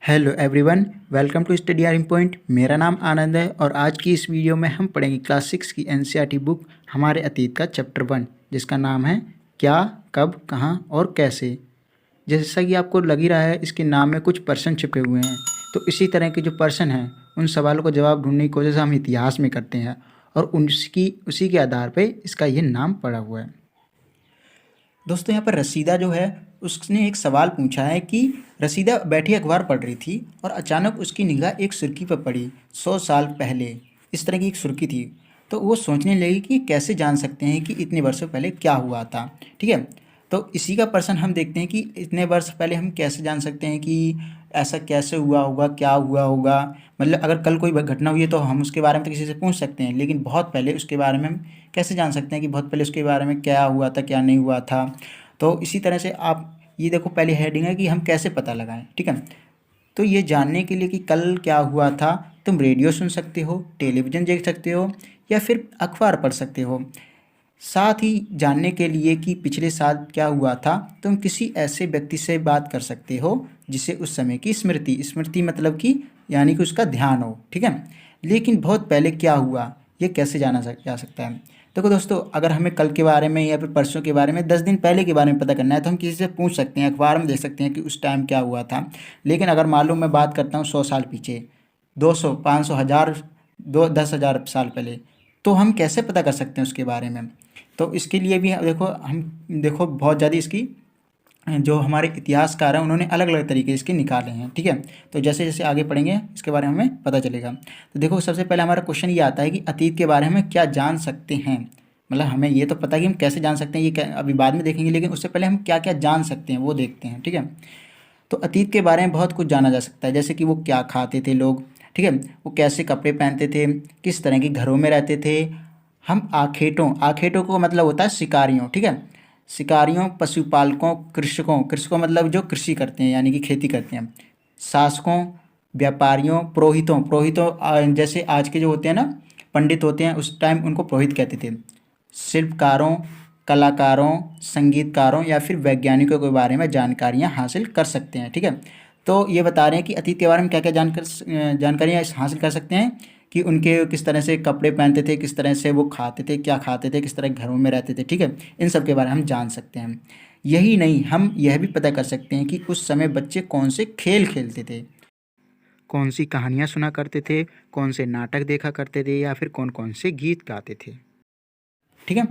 Hello everyone, welcome to study airing point. मेरा नाम आनंद है और आज की इस वीडियो में हम पढ़ेंगे क्लास 6 की एनसीईआरटी बुक हमारे अतीत का चैप्टर 1, जिसका नाम है क्या, कब, कहाँ और कैसे। जैसा कि आपको लग ही रहा है, इसके नाम में कुछ पर्सन छिपे हुए हैं। तो इसी तरह के जो पर्सन हैं, उन सवालों को जवाब ढूंढने की कोशिश हम इतिहास में करते हैं और उसी के आधार पर इसका ये नाम पड़ा हुआ है। दोस्तों, यहाँ पर रसीदा जो है उसने एक सवाल पूछा है कि रसीदा बैठी अखबार पढ़ रही थी और अचानक उसकी निगाह एक सुर्खी पर पड़ी। 100 साल पहले, इस तरह की एक सुर्खी थी। तो वो सोचने लगी कि कैसे जान सकते हैं कि इतने वर्षों पहले क्या हुआ था। ठीक है, तो इसी का प्रश्न हम देखते हैं कि इतने वर्ष पहले हम कैसे जान सकते हैं कि ऐसा कैसे हुआ होगा, क्या हुआ होगा। मतलब अगर कल कोई घटना हुई है तो हम उसके बारे में तो किसी से पूछ सकते हैं, लेकिन बहुत पहले उसके बारे में हम कैसे जान सकते हैं कि बहुत पहले उसके बारे में क्या हुआ था, क्या नहीं हुआ था। तो इसी तरह से आप ये देखो, पहले हेडिंग है कि हम कैसे पता लगाएं। ठीक है, तो ये जानने के लिए कि कल क्या हुआ था, तुम रेडियो सुन सकते हो, टेलीविज़न देख सकते हो या फिर अखबार पढ़ सकते हो। साथ ही जानने के लिए कि पिछले साल क्या हुआ था, तुम किसी ऐसे व्यक्ति से बात कर सकते हो जिसे उस समय की स्मृति मतलब कि यानी कि उसका ध्यान हो। ठीक है, लेकिन बहुत पहले क्या हुआ ये कैसे जा सकता है। देखो दोस्तों, अगर हमें कल के बारे में या फिर परसों के बारे में 10 दिन पहले के बारे में पता करना है तो हम किसी से पूछ सकते हैं, अखबार में देख सकते हैं कि उस टाइम क्या हुआ था। लेकिन अगर मालूम मैं बात करता हूँ 100 साल पीछे, 200, 500, 1000, 10,000 साल पहले, तो हम कैसे पता कर सकते हैं उसके बारे में। तो इसके लिए भी देखो बहुत ज़्यादा इसकी जो हमारे इतिहासकार हैं उन्होंने अलग अलग तरीके इसके निकाले हैं। ठीक है, तो जैसे जैसे आगे पढ़ेंगे इसके बारे में हमें पता चलेगा। तो देखो, सबसे पहले हमारा क्वेश्चन ये आता है कि अतीत के बारे में क्या जान सकते हैं। मतलब हमें ये तो पता है कि हम कैसे जान सकते हैं, ये अभी बाद में देखेंगे, लेकिन उससे पहले हम क्या क्या जान सकते हैं वो देखते हैं। ठीक है, तो अतीत के बारे में बहुत कुछ जाना जा सकता है, जैसे कि वो क्या खाते थे लोग। ठीक है, वो कैसे कपड़े पहनते थे, किस तरह के घरों में रहते थे। हम आखेटों को मतलब होता है शिकारियों। ठीक है, शिकारियों, पशुपालकों, कृषकों मतलब जो कृषि करते हैं यानी कि खेती करते हैं, शासकों, व्यापारियों, पुरोहितों जैसे आज के जो होते हैं ना पंडित होते हैं, उस टाइम उनको पुरोहित कहते थे। शिल्पकारों, कलाकारों, संगीतकारों या फिर वैज्ञानिकों के बारे में जानकारियाँ हासिल कर सकते हैं। ठीक है, तो ये बता रहे हैं कि अतीत के बारे में क्या क्या जानकारियाँ हासिल कर सकते हैं कि उनके किस तरह से कपड़े पहनते थे, किस तरह से वो खाते थे, क्या खाते थे, किस तरह घरों में रहते थे। ठीक है, इन सब के बारे में हम जान सकते हैं। यही नहीं, हम यह भी पता कर सकते हैं कि उस समय बच्चे कौन से खेल खेलते थे, कौन सी कहानियाँ सुना करते थे, कौन से नाटक देखा करते थे या फिर कौन कौन से गीत गाते थे। ठीक है,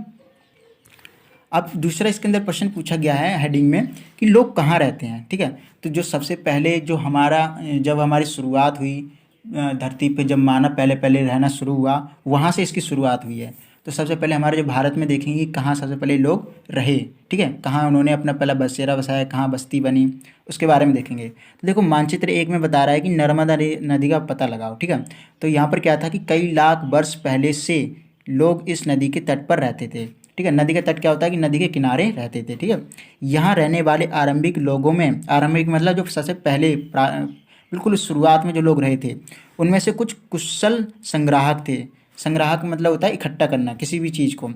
अब दूसरा इसके अंदर प्रश्न पूछा गया है हेडिंग में कि लोग कहाँ रहते हैं। ठीक है, तो जो सबसे पहले जब हमारी शुरुआत हुई धरती पे, जब मानव पहले पहले रहना शुरू हुआ, वहाँ से इसकी शुरुआत हुई है। तो सबसे पहले हमारे जो भारत में देखेंगे कहाँ सबसे पहले लोग रहे। ठीक है, कहाँ उन्होंने अपना पहला बसेरा बसाया, कहाँ बस्ती बनी, उसके बारे में देखेंगे। तो देखो, मानचित्र 1 में बता रहा है कि नर्मदा नदी का पता लगाओ। ठीक है, तो यहाँ पर क्या था कि कई लाख वर्ष पहले से लोग इस नदी के तट पर रहते थे। ठीक है, नदी का तट क्या होता है कि नदी के किनारे रहते थे। ठीक है, यहाँ रहने वाले आरंभिक लोगों में, आरंभिक मतलब जो सबसे पहले बिल्कुल शुरुआत में जो लोग रहे थे, उनमें से कुछ कुशल संग्राहक थे। संग्राहक मतलब होता है इकट्ठा करना किसी भी चीज़ को।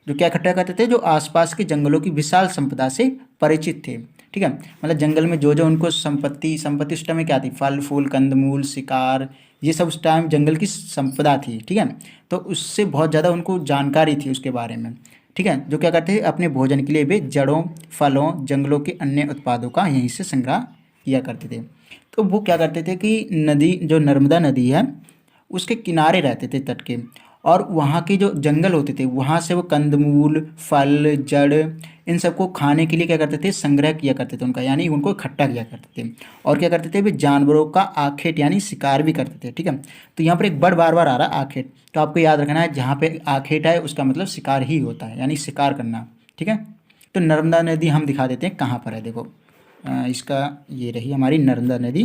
जो क्या इकट्ठा करते थे, जो आसपास के जंगलों की विशाल संपदा से परिचित थे। ठीक है, मतलब जंगल में जो जो उनको संपत्ति उस टाइम में क्या थी, फल फूल, कंदमूल, शिकार, ये सब उस टाइम जंगल की संपदा थी। ठीक है, तो उससे बहुत ज़्यादा उनको जानकारी थी उसके बारे में। ठीक है, जो क्या करते थे, अपने भोजन के लिए वे जड़ों, फलों, जंगलों के अन्य उत्पादों का यहीं से संग्रह किया करते थे। तो वो क्या करते थे कि नदी, जो नर्मदा नदी है, उसके किनारे रहते थे तट के, और वहाँ के जो जंगल होते थे वहाँ से वो कंदमूल, फल, जड़, इन सबको खाने के लिए क्या करते थे, संग्रह किया करते थे उनका, यानी उनको इकट्ठा किया करते थे। और क्या करते थे, वे जानवरों का आखेट यानी शिकार भी करते थे। ठीक है, तो यहाँ पर एक बड़ बार बार आ रहा है आखेट, तो आपको याद रखना है जहाँ पे आखेट है उसका मतलब शिकार ही होता है, यानी शिकार करना। ठीक है, तो नर्मदा नदी हम दिखा देते हैं कहाँ पर है। देखो इसका ये रही हमारी नर्मदा नदी,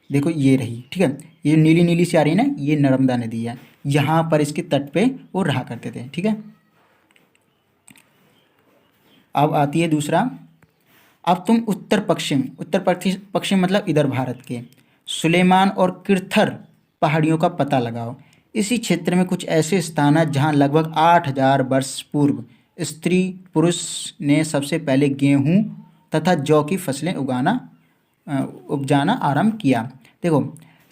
देखो ये रही। ठीक है, ये नीली नीली सी आ रही है ना, ये नर्मदा नदी है। यहाँ पर इसके तट पे वो रहा करते थे। ठीक है, अब आती है दूसरा। अब तुम उत्तर पश्चिम मतलब इधर भारत के सुलेमान और किरथर पहाड़ियों का पता लगाओ। इसी क्षेत्र में कुछ ऐसे स्थान हैं जहाँ लगभग 8,000 वर्ष पूर्व स्त्री पुरुष ने सबसे पहले गेहूँ तथा जौ की फसलें उगाना उपजाना आरंभ किया। देखो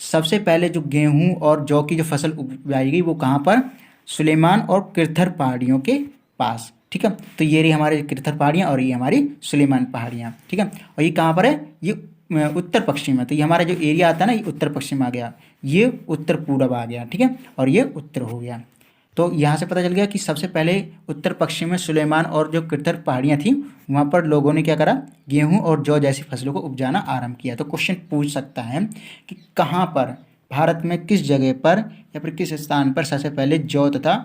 सबसे पहले जो गेहूं और जौ की जो फसल उगाई गई वो कहाँ पर, सुलेमान और किरथर पहाड़ियों के पास। ठीक है, तो ये रही हमारे किरथर पहाड़ियाँ और ये हमारी सुलेमान पहाड़ियाँ। ठीक है, और ये कहाँ पर है, ये उत्तर पश्चिम है। तो ये हमारा जो एरिया आता है ना, ये उत्तर पश्चिम आ गया, ये उत्तर पूरब आ गया। ठीक है, और ये उत्तर हो गया। तो यहाँ से पता चल गया कि सबसे पहले उत्तर पश्चिम में सुलेमान और जो किरथर पहाड़ियाँ थी वहाँ पर लोगों ने क्या करा, गेहूं और जौ जैसी फसलों को उपजाना आरंभ किया। तो क्वेश्चन पूछ सकता है कि कहाँ पर, भारत में किस जगह पर या फिर किस स्थान पर सबसे पहले जौ तथा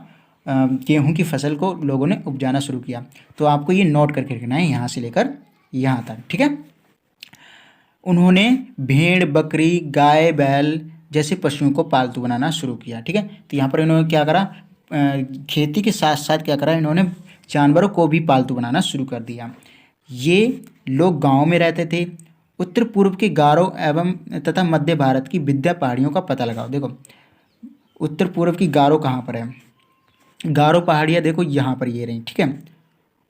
गेहूं की फसल को लोगों ने उपजाना शुरू किया। तो आपको ये नोट करके रखना है यहाँ से लेकर यहाँ तक। ठीक है, उन्होंने भेड़, बकरी, गाय, बैल जैसे पशुओं को पालतू बनाना शुरू किया। ठीक है, तो यहाँ पर इन्होंने क्या करा, खेती के साथ साथ क्या करा, इन्होंने जानवरों को भी पालतू बनाना शुरू कर दिया। ये लोग गाँव में रहते थे। उत्तर पूर्व के गारो एवं तथा मध्य भारत की विंध्य पहाड़ियों का पता लगाओ। देखो उत्तर पूर्व की गारो कहाँ पर है, गारो पहाड़ियाँ देखो यहाँ पर ये रही। ठीक है,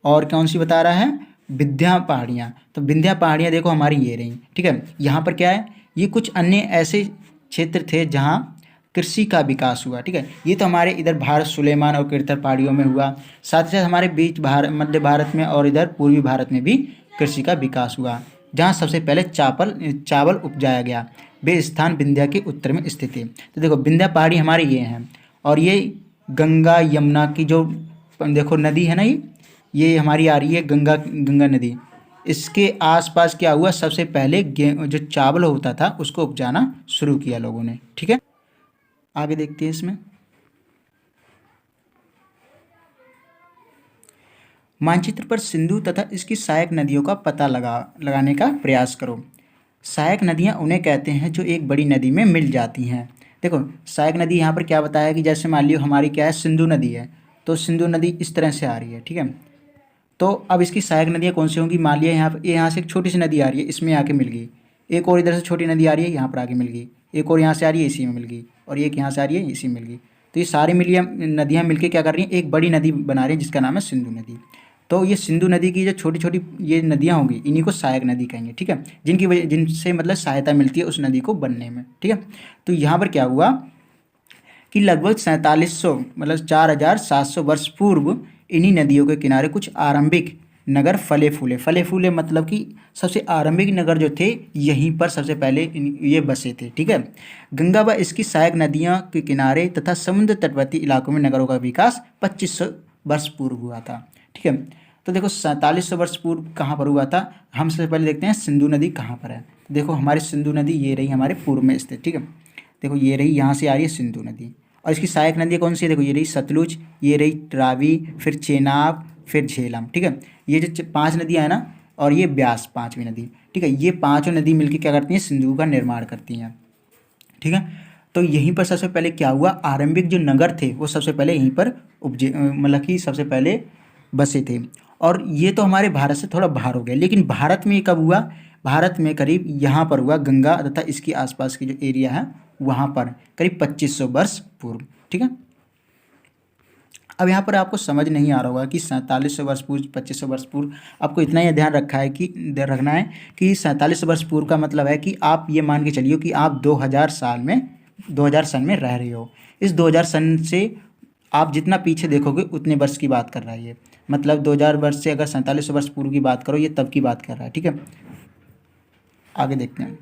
और कौन सी बता रहा है, विंध्या पहाड़ियाँ। तो विंध्या पहाड़ियाँ देखो हमारी ये रही। ठीक है, यहाँ पर क्या है, ये कुछ अन्य ऐसे क्षेत्र थे जहाँ कृषि का विकास हुआ। ठीक है, ये तो हमारे इधर भारत सुलेमान और किरथर पहाड़ियों में हुआ, साथ ही साथ हमारे बीच भारत, मध्य भारत में और इधर पूर्वी भारत में भी कृषि का विकास हुआ। जहाँ सबसे पहले चावल उपजाया गया वे स्थान विंध्या के उत्तर में स्थित है। तो देखो विंध्या पहाड़ी हमारी ये हैं, और ये गंगा यमुना की जो देखो नदी है ना, ये हमारी आ रही है गंगा नदी। इसके आसपास क्या हुआ, सबसे पहले जो चावल होता था उसको उपजाना शुरू किया लोगों ने। ठीक है, आगे देखते हैं इसमें। मानचित्र पर सिंधु तथा इसकी सहायक नदियों का पता लगाने का प्रयास करो। सहायक नदियां उन्हें कहते हैं जो एक बड़ी नदी में मिल जाती हैं। देखो सहायक नदी यहाँ पर क्या बताया कि जैसे मान लियो हमारी क्या है, सिंधु नदी है, तो सिंधु नदी इस तरह से आ रही है। ठीक है, तो अब इसकी सहायक नदियाँ कौन सी होंगी, मान लिया यहाँ से एक छोटी सी नदी आ रही है, इसमें आके मिल गई, एक और इधर से छोटी नदी आ रही है, यहाँ पर आके मिल गई, एक और यहाँ से आ रही है, इसी में मिल गई, और एक यहाँ से आ रही है, इसी में मिल गई। तो ये सारी नदियाँ मिलके क्या कर रही हैं, एक बड़ी नदी बना रही है जिसका नाम है सिंधु नदी। तो ये सिंधु नदी की जो छोटी छोटी ये नदियाँ होंगी इन्हीं को सहायक नदी कहेंगे। ठीक है, जिनकी वजह जिनसे मतलब सहायता मिलती है उस नदी को बनने में। ठीक है, तो यहाँ पर क्या हुआ कि लगभग 4700 मतलब 4700 वर्ष पूर्व इन्हीं नदियों के किनारे कुछ आरंभिक नगर फले फूले मतलब कि सबसे आरंभिक नगर जो थे यहीं पर सबसे पहले ये बसे थे। ठीक है, गंगा व इसकी सहायक नदियों के किनारे तथा समुद्र तटवर्ती इलाकों में नगरों का विकास 2500 वर्ष पूर्व हुआ था। ठीक है, तो देखो 4700 वर्ष पूर्व कहाँ पर हुआ था, हम सबसे पहले देखते हैं सिंधु नदी कहाँ पर है। देखो हमारी सिंधु नदी ये रही हमारे पूर्व में स्थित। ठीक है, देखो ये रही, यहाँ से आ रही है सिंधु नदी, और इसकी सहायक नदी कौन सी है, देखो ये रही सतलुज, ये रही रावी, फिर चेनाब, फिर झेलम। ठीक है, ये जो 5 नदियाँ हैं ना, और ये ब्यास 5वीं नदी। ठीक है, ये 5 नदी मिलकर क्या करती हैं, सिंधु का निर्माण करती हैं। ठीक है, तो यहीं पर सबसे पहले क्या हुआ, आरंभिक जो नगर थे वो सबसे पहले यहीं पर उपजे मतलब कि सबसे पहले बसे थे। और ये तो हमारे भारत से थोड़ा बाहर हो गया, लेकिन भारत में कब हुआ, भारत में करीब यहाँ पर हुआ, गंगा तथा इसके आसपास की जो एरिया है वहाँ पर करीब 2500 वर्ष पूर्व। ठीक है, अब यहाँ पर आपको समझ नहीं आ रहा होगा कि 4700 वर्ष पूर्व 2500 वर्ष पूर्व, आपको इतना ही ध्यान रखना है कि 4700 वर्ष पूर्व का मतलब है कि आप ये मान के चलिए कि आप 2000 सन में रह रहे हो। इस 2000 सन से आप जितना पीछे देखोगे उतने वर्ष की बात कर रहा है ये, मतलब 2000 वर्ष से अगर 4700 वर्ष पूर्व की बात करो ये तब की बात कर रहा है। ठीक है, आगे देखते हैं।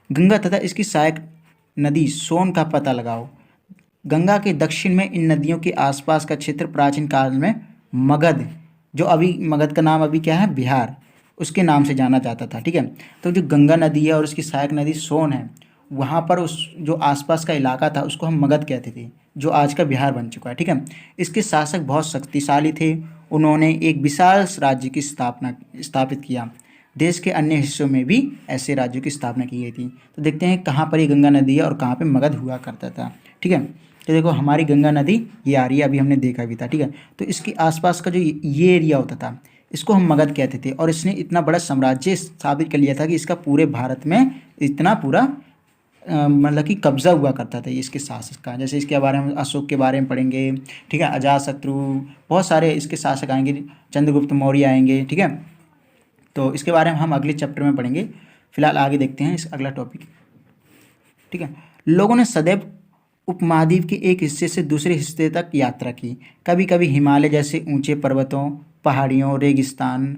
गंगा तथा इसकी सहायक नदी सोन का पता लगाओ। गंगा के दक्षिण में इन नदियों के आसपास का क्षेत्र प्राचीन काल में मगध, जो अभी मगध का नाम अभी क्या है, बिहार, उसके नाम से जाना जाता था। ठीक है, तो जो गंगा नदी है और उसकी सहायक नदी सोन है, वहाँ पर उस जो आसपास का इलाका था उसको हम मगध कहते थे, जो आज का बिहार बन चुका है। ठीक है, इसके शासक बहुत शक्तिशाली थे, उन्होंने एक विशाल राज्य की स्थापित किया। देश के अन्य हिस्सों में भी ऐसे राज्यों की स्थापना की गई थी। तो देखते हैं कहाँ पर ये गंगा नदी है और कहाँ पे मगध हुआ करता था। ठीक है, तो देखो हमारी गंगा नदी ये आ रही है, अभी हमने देखा भी था। ठीक है, तो इसके आसपास का जो ये एरिया होता था इसको हम मगध कहते थे, और इसने इतना बड़ा साम्राज्य स्थापित कर लिया था कि इसका पूरे भारत में इतना पूरा मतलब कि कब्जा हुआ करता था इसके शासक का। जैसे इसके बारे में अशोक के बारे में पढ़ेंगे। ठीक है, अजातशत्रु, बहुत सारे इसके शासक आएंगे, चंद्रगुप्त मौर्य आएंगे। ठीक है, तो इसके बारे में हम अगले चैप्टर में पढ़ेंगे। फिलहाल आगे देखते हैं इस अगला टॉपिक। ठीक है, लोगों ने सदैव उपमहाद्वीप के एक हिस्से से दूसरे हिस्से तक यात्रा की। कभी कभी हिमालय जैसे ऊंचे पर्वतों, पहाड़ियों, रेगिस्तान,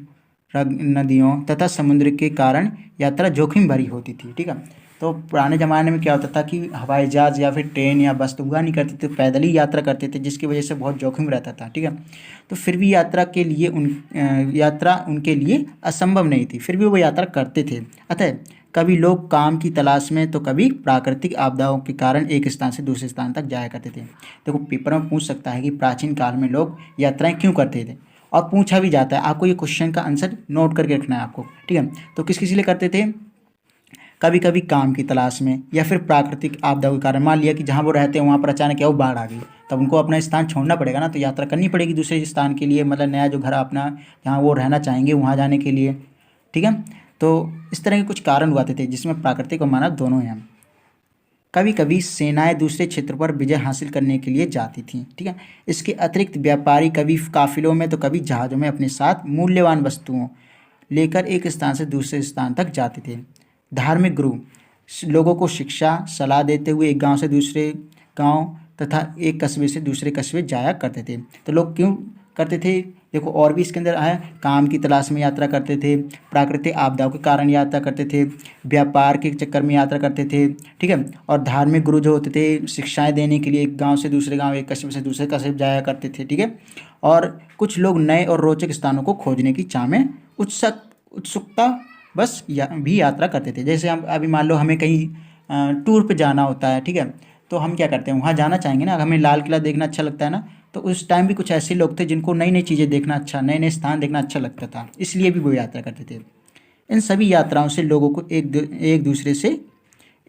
नदियों तथा समुद्र के कारण यात्रा जोखिम भरी होती थी। ठीक है, तो पुराने ज़माने में क्या होता था कि हवाई जहाज़ या फिर ट्रेन या बस तो हुआ नहीं करते थे, पैदल ही यात्रा करते थे, जिसकी वजह से बहुत जोखिम रहता था। ठीक है, तो फिर भी यात्रा उनके लिए असंभव नहीं थी, फिर भी वो यात्रा करते थे। अतः कभी लोग काम की तलाश में तो कभी प्राकृतिक आपदाओं के कारण एक स्थान से दूसरे स्थान तक जाया करते थे। देखो पेपर में पूछ सकता है कि प्राचीन काल में लोग यात्राएं क्यों करते थे, और पूछा भी जाता है। आपको ये क्वेश्चन का आंसर नोट करके रखना है आपको। ठीक है, तो किस लिए करते थे? कभी कभी काम की तलाश में या फिर प्राकृतिक आपदाओं के कारण। मान लिया कि जहाँ वो रहते हैं वहाँ पर अचानक क्या वो बाढ़ आ गई, तब उनको अपना स्थान छोड़ना पड़ेगा ना, तो यात्रा करनी पड़ेगी दूसरे स्थान के लिए, मतलब नया जो घर अपना जहाँ वो रहना चाहेंगे वहाँ जाने के लिए। ठीक है, तो इस तरह के कुछ कारण हुआते थे जिसमें प्राकृतिक और मानव दोनों हैं। कभी कभी सेनाएं दूसरे क्षेत्र पर विजय हासिल करने के लिए जाती थीं। ठीक है, इसके अतिरिक्त व्यापारी कभी काफिलों में तो कभी जहाज़ों में अपने साथ मूल्यवान वस्तुओं लेकर एक स्थान से दूसरे स्थान तक जाते थे। धार्मिक गुरु लोगों को शिक्षा सलाह देते हुए एक गांव से दूसरे गांव तथा एक कस्बे से दूसरे कस्बे जाया करते थे। तो लोग क्यों करते थे? देखो और भी इसके अंदर है, काम की तलाश में यात्रा करते थे, प्राकृतिक आपदाओं के कारण यात्रा करते थे, व्यापार के चक्कर में यात्रा करते थे। ठीक है, और धार्मिक गुरु जो होते थे शिक्षाएं देने के लिए एक गांव से दूसरे गांव, एक कस्बे से दूसरे कस्बे जाया करते थे। ठीक है, और कुछ लोग नए और रोचक स्थानों को खोजने की चाह में उत्सुकता बस भी यात्रा करते थे। जैसे हम अभी मान लो हमें कहीं टूर पे जाना होता है। ठीक है, तो हम क्या करते हैं, वहाँ जाना चाहेंगे ना, हमें लाल किला देखना अच्छा लगता है ना, तो उस टाइम भी कुछ ऐसे लोग थे जिनको नई नई चीज़ें देखना अच्छा, नए नए स्थान देखना अच्छा लगता था, इसलिए भी वो यात्रा करते थे। इन सभी यात्राओं से लोगों को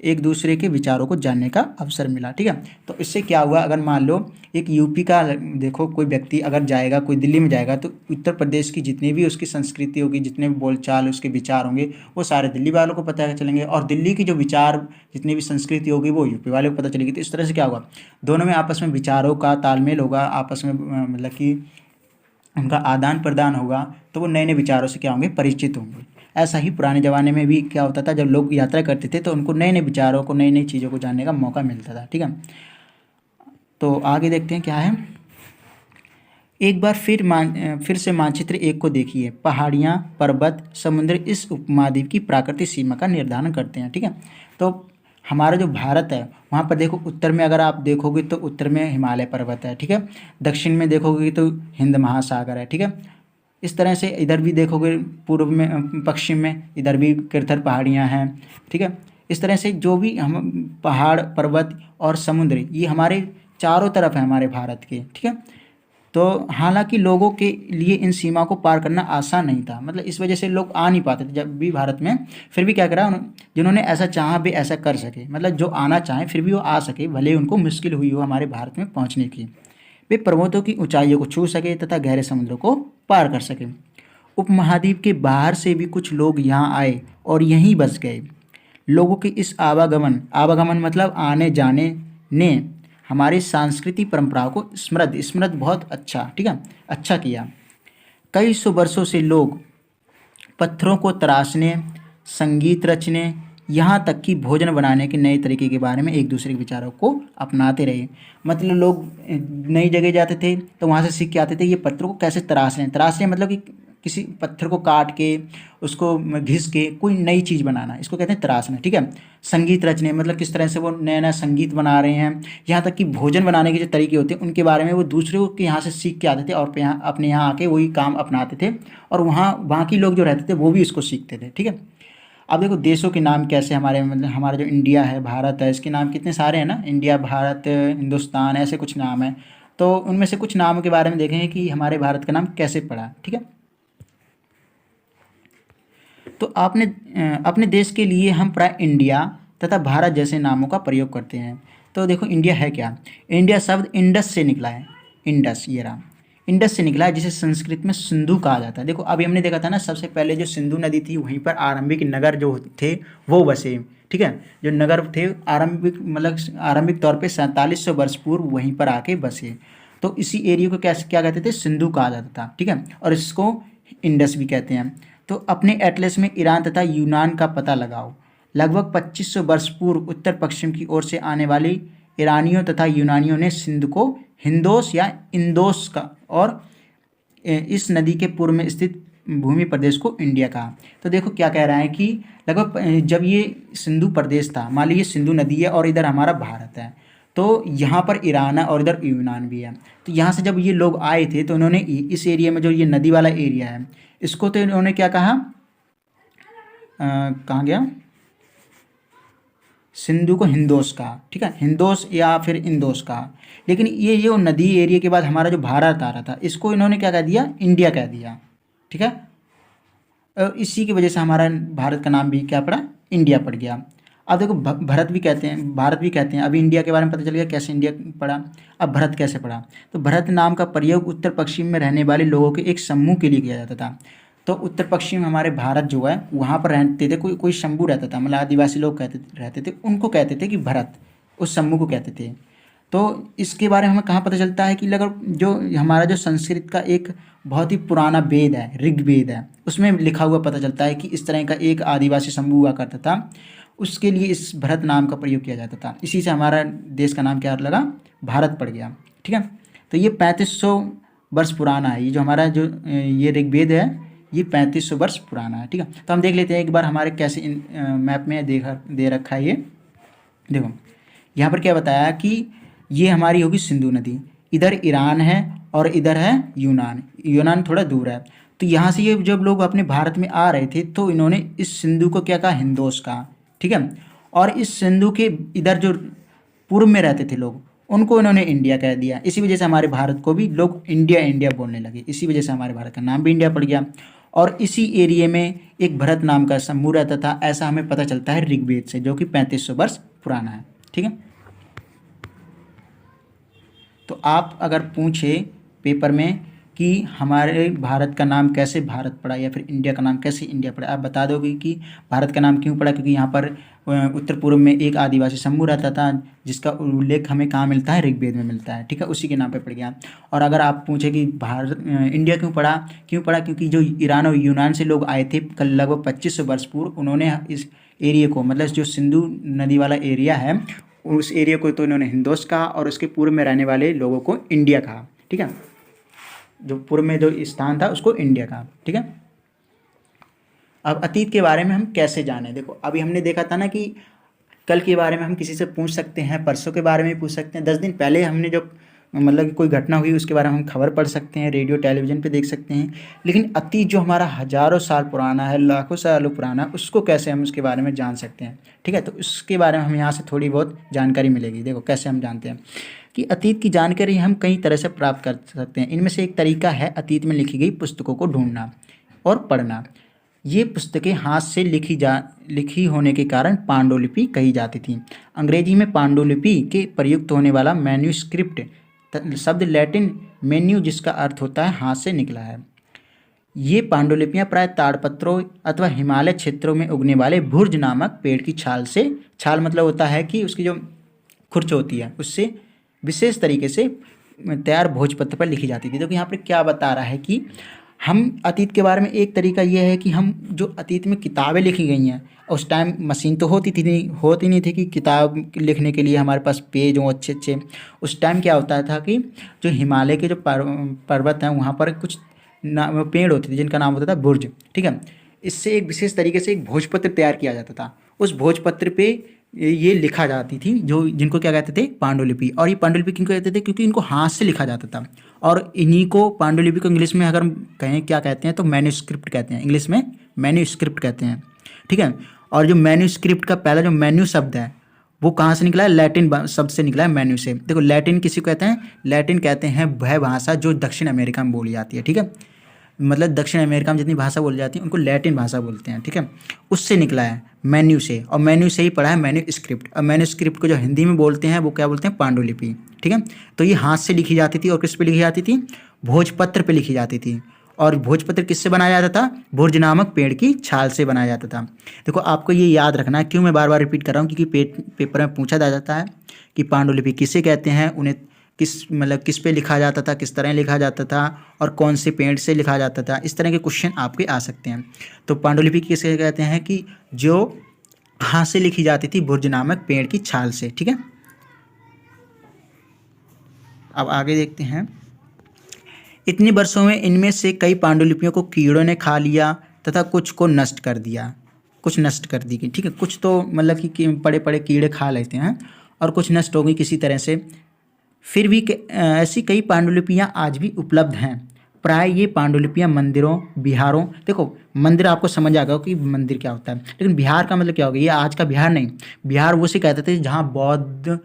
एक दूसरे के विचारों को जानने का अवसर मिला। ठीक है, तो इससे क्या हुआ, अगर मान लो एक यूपी का देखो कोई व्यक्ति अगर जाएगा, कोई दिल्ली में जाएगा, तो उत्तर प्रदेश की जितनी भी उसकी संस्कृति होगी, जितने भी बोलचाल उसके विचार होंगे, वो सारे दिल्ली वालों को पता चलेंगे, और दिल्ली की जो विचार जितनी भी संस्कृति होगी वो यूपी वालों को पता चलेगी। तो इस तरह से क्या होगा, दोनों में आपस में विचारों का तालमेल होगा, आपस में मतलब कि उनका आदान प्रदान होगा, तो वो नए नए विचारों से क्या होंगे, परिचित होंगे। ऐसा ही पुराने ज़माने में भी क्या होता था, जब लोग यात्रा करते थे तो उनको नए नए विचारों को, नई नई चीज़ों को जानने का मौका मिलता था। ठीक है, तो आगे देखते हैं क्या है। एक बार फिर से मानचित्र 1 को देखिए। पहाड़ियाँ, पर्वत, समुद्र इस उपमहाद्वीप की प्राकृतिक सीमा का निर्धारण करते हैं। ठीक है, तो हमारा जो भारत है वहाँ पर देखो, उत्तर में अगर आप देखोगे तो उत्तर में हिमालय पर्वत है। ठीक है, दक्षिण में देखोगे तो हिंद महासागर है। ठीक है, इस तरह से इधर भी देखोगे पूर्व में, पश्चिम में इधर भी किरथर पहाड़ियाँ हैं। ठीक है, इस तरह से जो भी हम पहाड़, पर्वत और समुद्र, ये हमारे चारों तरफ है हमारे भारत के। ठीक है, तो हालांकि लोगों के लिए इन सीमा को पार करना आसान नहीं था, मतलब इस वजह से लोग आ नहीं पाते थे जब भी भारत में। फिर भी क्या करा, जिन्होंने ऐसा चाहा भी ऐसा कर सके, मतलब जो आना चाहें फिर भी वो आ सके, भले उनको मुश्किल हुई हो हमारे भारत में पहुंचने की। वे पर्वतों की ऊंचाइयों को छू सके तथा गहरे समुद्रों को पार कर सके। उपमहाद्वीप के बाहर से भी कुछ लोग यहाँ आए और यहीं बस गए। लोगों के इस आवागमन मतलब आने जाने ने हमारी सांस्कृतिक परंपराओं को स्मृत बहुत अच्छा, ठीक है, अच्छा किया। कई सौ वर्षों से लोग पत्थरों को तराशने, संगीत रचने, यहाँ तक कि भोजन बनाने के नए तरीके के बारे में एक दूसरे के विचारों को अपनाते रहे। मतलब लोग नई जगह जाते थे तो वहाँ से सीख के आते थे ये पत्थरों को कैसे तराशने मतलब कि किसी पत्थर को काट के उसको घिस के कोई नई चीज़ बनाना, इसको कहते हैं तराशना। ठीक है, संगीत रचने मतलब किस तरह से वो नया नया संगीत बना रहे हैं, यहाँ तक कि भोजन बनाने के जो तरीके होते हैं उनके बारे में वो दूसरे के यहाँ से सीख के आते थे और अपने यहाँ आके वही काम अपनाते थे, और वहाँ की लोग जो रहते थे वो भी इसको सीखते थे। ठीक है, अब देखो देशों के नाम कैसे हमारे, मतलब हमारा जो इंडिया है, भारत है, इसके नाम कितने सारे हैं ना, इंडिया, भारत, हिंदुस्तान, ऐसे कुछ नाम है। तो उनमें से कुछ नामों के बारे में देखेंगे कि हमारे भारत का नाम कैसे पड़ा। ठीक है, तो आपने अपने देश के लिए हम प्राय इंडिया तथा भारत जैसे नामों का प्रयोग करते हैं। तो देखो इंडिया है क्या, इंडिया शब्द इंडस से निकला है, इंडस, ये रहा, इंडस से निकला है, जिसे संस्कृत में सिंधु कहा जाता है। देखो अभी हमने देखा था ना, सबसे पहले जो सिंधु नदी थी वहीं पर आरंभिक नगर जो थे वो बसे। ठीक है, जो नगर थे आरंभिक तौर पे 4700 वर्ष पूर्व वहीं पर आके बसे। तो इसी एरिया को क्या कहते थे, सिंधु कहा जाता था। ठीक है, और इसको इंडस भी कहते हैं। तो अपने एटलस में ईरान तथा यूनान का पता लगाओ। लगभग 2500 वर्ष पूर्व उत्तर पश्चिम की ओर से आने वाली ईरानियों तथा यूनानियों ने सिंध को हिंदोस या इंदोस का और इस नदी के पूर्व में स्थित भूमि प्रदेश को इंडिया कहा। तो देखो क्या कह रहा है कि लगभग जब ये सिंधु प्रदेश था, मान लीजिए सिंधु नदी है और इधर हमारा भारत है, तो यहाँ पर ईरान है और इधर यूनान भी है। तो यहाँ से जब ये लोग आए थे तो इन्होंने इस एरिया में जो ये नदी वाला एरिया है इसको तो इन्होंने क्या कहा, कहाँ गया, सिंधु को हिंदोस कहा, ठीक है, हिंदोस या फिर इंदोस कहा। लेकिन ये जो नदी एरिया के बाद हमारा जो भारत आ रहा था इसको इन्होंने क्या कह दिया, इंडिया कह दिया, ठीक है। और इसी की वजह से हमारा भारत का नाम भी क्या पड़ा, इंडिया पड़ गया। अब देखो भारत भी कहते हैं, भारत भी कहते हैं। अभी इंडिया के बारे में पता चल गया कैसे इंडिया पड़ा। अब भारत कैसे पड़ा, तो भारत नाम का प्रयोग उत्तर पश्चिम में रहने वाले लोगों के एक समूह के लिए किया जाता था। तो उत्तर पश्चिम हमारे भारत जो है वहाँ पर रहते थे कोई समूह रहता था, मतलब आदिवासी लोग रहते थे, उनको कहते थे कि भारत, उस समूह को कहते थे। तो इसके बारे में हमें कहाँ पता चलता है कि लगभग जो हमारा जो संस्कृत का एक बहुत ही पुराना वेद है, ऋग्वेद है, उसमें लिखा हुआ पता चलता है कि इस तरह का एक आदिवासी समूह हुआ करता था, उसके लिए इस भारत नाम का प्रयोग किया जाता था। इसी से हमारा देश का नाम क्या लगा, भारत पड़ गया, ठीक है। तो ये 3500 वर्ष पुराना है, ये जो हमारा जो ये ऋग्वेद है ये 3500 वर्ष पुराना है, ठीक है। तो हम देख लेते हैं एक बार हमारे कैसे मैप में दे रखा है। ये देखो यहाँ पर क्या बताया कि ये हमारी होगी सिंधु नदी, इधर ईरान है और इधर है यूनान, यूनान थोड़ा दूर है। तो यहाँ से ये जब लोग अपने भारत में आ रहे थे तो इन्होंने इस सिंधु को क्या कहा, हिंदोस कहा, ठीक है। और इस सिंधु के इधर जो पूर्व में रहते थे लोग उनको इन्होंने इंडिया कह दिया। इसी वजह से हमारे भारत को भी लोग इंडिया इंडिया बोलने लगे, इसी वजह से हमारे भारत का नाम भी इंडिया पड़ गया। और इसी एरिया में एक भारत नाम का समूह रहता था, ऐसा हमें पता चलता है ऋग्वेद से, जो कि 3500 वर्ष पुराना है, ठीक है। तो आप अगर पूछे पेपर में कि हमारे भारत का नाम कैसे भारत पड़ा या फिर इंडिया का नाम कैसे इंडिया पड़ा, आप बता दोगे कि भारत का नाम क्यों पड़ा, क्योंकि यहाँ पर उत्तर पूर्व में एक आदिवासी समूह रहता था जिसका उल्लेख हमें कहाँ मिलता है, ऋग्वेद में मिलता है, ठीक है, उसी के नाम पे पड़ गया। और अगर आप पूछे कि भारत इंडिया क्यों पड़ा, क्योंकि जो ईरान और यूनान से लोग आए थे कल लगभग 2500 वर्ष पूर्व, उन्होंने इस एरिया को, मतलब जो सिंधु नदी वाला एरिया है उस एरिया को तो इन्होंने हिंदोस कहा और उसके पूर्व में रहने वाले लोगों को इंडिया कहा, ठीक है। जो पूर्व में जो स्थान था उसको इंडिया कहा, ठीक है। अब अतीत के बारे में हम कैसे जाने, देखो अभी हमने देखा था ना कि कल के बारे में हम किसी से पूछ सकते हैं, परसों के बारे में पूछ सकते हैं, 10 दिन पहले हमने जो मतलब कि कोई घटना हुई उसके बारे में हम खबर पढ़ सकते हैं, रेडियो टेलीविज़न पे देख सकते हैं। लेकिन अतीत जो हमारा हज़ारों साल पुराना है, लाखों सालों पुराना, उसको कैसे हम उसके बारे में जान सकते हैं, ठीक है। तो उसके बारे में हम यहाँ से थोड़ी बहुत जानकारी मिलेगी। देखो कैसे हम जानते हैं कि अतीत की जानकारी हम कई तरह से प्राप्त कर सकते हैं। इनमें से एक तरीका है अतीत में लिखी गई पुस्तकों को ढूंढना और पढ़ना। ये पुस्तकें हाथ से लिखी होने के कारण पांडुलिपि कही जाती थी। अंग्रेजी में पांडुलिपि के प्रयुक्त होने वाला मैन्यूस्क्रिप्ट शब्द लैटिन मेन्यू जिसका अर्थ होता है हाथ से निकला है। ये पांडुलिपियाँ प्राय ताड़पत्रों अथवा हिमालय क्षेत्रों में उगने वाले भुर्ज नामक पेड़ की छाल से, छाल मतलब होता है कि उसकी जो खुर्च होती है उससे विशेष तरीके से तैयार भोजपत्र पर लिखी जाती थी। तो यहाँ पर क्या बता रहा है कि हम अतीत के बारे में एक तरीका ये है कि हम जो अतीत में किताबें लिखी गई हैं, उस टाइम मशीन तो होती नहीं थी कि किताब लिखने के लिए हमारे पास पेज हो अच्छे। उस टाइम क्या होता था कि जो हिमालय के जो पर्वत हैं वहाँ पर कुछ पेड़ होते थे जिनका नाम होता था बुर्ज, ठीक है। इससे एक विशेष तरीके से एक भोजपत्र तैयार किया जाता था। उस भोजपत्र पे ये लिखा जाती थी, जो जिनको क्या कहते थे, पांडुलिपि। और ये पांडुलिपि किनको कहते थे, क्योंकि इनको हाथ से लिखा जाता था। और इन्हीं को पांडुलिपि को इंग्लिश में अगर हम कहें क्या कहते हैं तो मैन्यूस्क्रिप्ट कहते हैं, इंग्लिश में मैन्यूस्क्रिप्ट कहते हैं, ठीक है। और जो मैन्यूस्क्रिप्ट का पहला जो मैन्यू शब्द है वो कहाँ से निकला है, लैटिन शब्द से निकला है, मैन्यू से। देखो लैटिन किसी को कहते हैं, लैटिन कहते हैं वह भाषा जो दक्षिण अमेरिका में बोली जाती है, ठीक है। मतलब दक्षिण अमेरिका में जितनी भाषा बोली जाती है उनको लैटिन भाषा बोलते हैं, ठीक है। उससे निकला है मेन्यू से, और मेन्यू से ही पढ़ा है मैन्यूस्क्रिप्ट। और मैन्यूस्क्रिप्ट को जो हिंदी में बोलते हैं वो क्या बोलते हैं, पांडुलिपि, ठीक है। तो ये हाथ से लिखी जाती थी और किस पे लिखी जाती थी, भोजपत्र पे लिखी जाती थी। और भोजपत्र किससे बनाया जाता था, भुर्ज नामक पेड़ की छाल से बनाया जाता था। देखो आपको ये याद रखना है, क्यों मैं बार बार रिपीट कर रहा हूँ, क्योंकि पेपर में पूछा जाता है कि पांडुलिपि किसे कहते हैं, उन्हें किस पे लिखा जाता था, किस तरह लिखा जाता था और कौन से पेड़ से लिखा जाता था, इस तरह के क्वेश्चन आपके आ सकते हैं। तो पांडुलिपि किसे कहते हैं कि जो हाथ से लिखी जाती थी बुर्ज नामक पेड़ की छाल से। ठीक है, अब आगे देखते हैं। इतने वर्षों में इनमें से कई पांडुलिपियों को कीड़ों ने खा लिया तथा कुछ को नष्ट कर दिया, कुछ नष्ट कर दी गई। ठीक है, कुछ तो मतलब कि बड़े बड़े कीड़े खा लेते हैं और कुछ नष्ट हो गई किसी तरह से। फिर भी ऐसी कई पांडुलिपियाँ आज भी उपलब्ध हैं। प्राय ये पांडुलिपियाँ मंदिरों, बिहारों, देखो मंदिर आपको समझ आ गया कि मंदिर क्या होता है, लेकिन बिहार का मतलब क्या होगा, ये आज का बिहार नहीं। बिहार वो से कहते थे जहाँ बौद्ध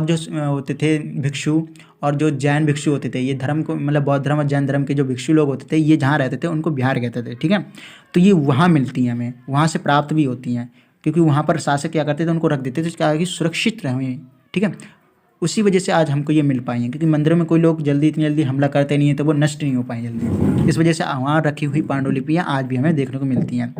जो होते थे भिक्षु और जो जैन भिक्षु होते थे, ये धर्म को मतलब बौद्ध धर्म और जैन धर्म के जो भिक्षु लोग होते थे, ये जहाँ रहते थे उनको बिहार कहते थे। ठीक है, तो ये वहाँ मिलती हैं, हमें वहाँ से प्राप्त भी होती हैं, क्योंकि वहाँ पर शासक क्या करते थे, उनको रख देते थे क्या कि सुरक्षित रहें। ठीक है, उसी वजह से आज हमको ये मिल पाई हैं, क्योंकि मंदिरों में कोई लोग इतनी जल्दी हमला करते नहीं है, तो वो नष्ट नहीं हो पाए जल्दी। इस वजह से वहाँ रखी हुई पांडुलिपियाँ आज भी हमें देखने को मिलती हैं।